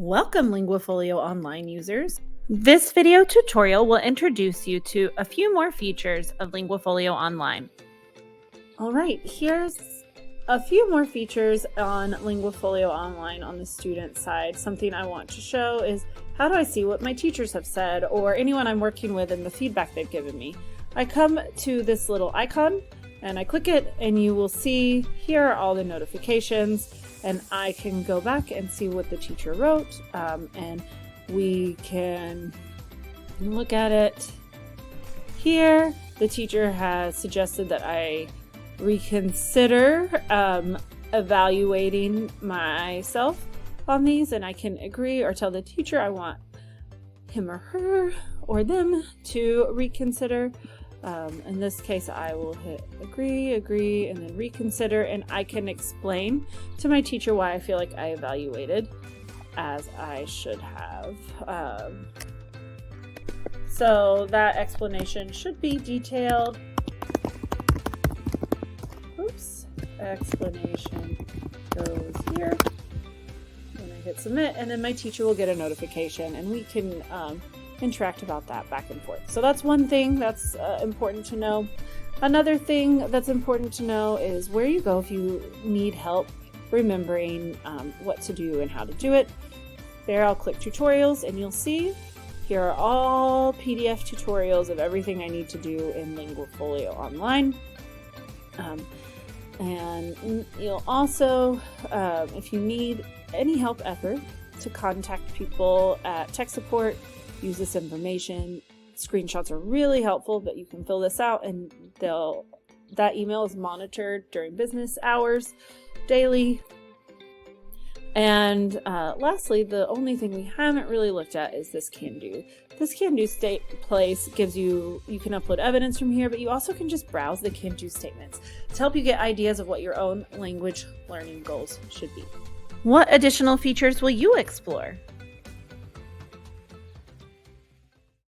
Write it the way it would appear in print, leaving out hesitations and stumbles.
Welcome, Linguafolio Online users. This video tutorial will introduce you to a few more features of Linguafolio Online. All right, here's a few more features on Linguafolio Online on the student side. Something I want to show is how do I see what my teachers have said or anyone I'm working with and the feedback they've given me. I come to this little icon and I click it and you will see here are all the notifications. And I can go back and see what the teacher wrote, and we can look at it here. The teacher has suggested that I reconsider evaluating myself on these, and I can agree or tell the teacher I want him or her or them to reconsider. In this case, I will hit agree, and then reconsider, and I can explain to my teacher why I feel like I evaluated as I should have. So that explanation should be detailed. Oops, explanation goes here. And I hit submit, and then my teacher will get a notification, and we can interact about that back and forth. So that's one thing that's important to know. Another thing that's important to know is where you go if you need help remembering what to do and how to do it. There I'll click tutorials and you'll see here are all PDF tutorials of everything I need to do in Linguafolio Online. And you'll also, if you need any help ever, to contact people at tech support, use this information. Screenshots are really helpful, but you can fill this out and that email is monitored during business hours daily. And lastly, the only thing we haven't really looked at is this can do. This can do state place gives you can upload evidence from here, but you also can just browse the can do statements to help you get ideas of what your own language learning goals should be. What additional features will you explore?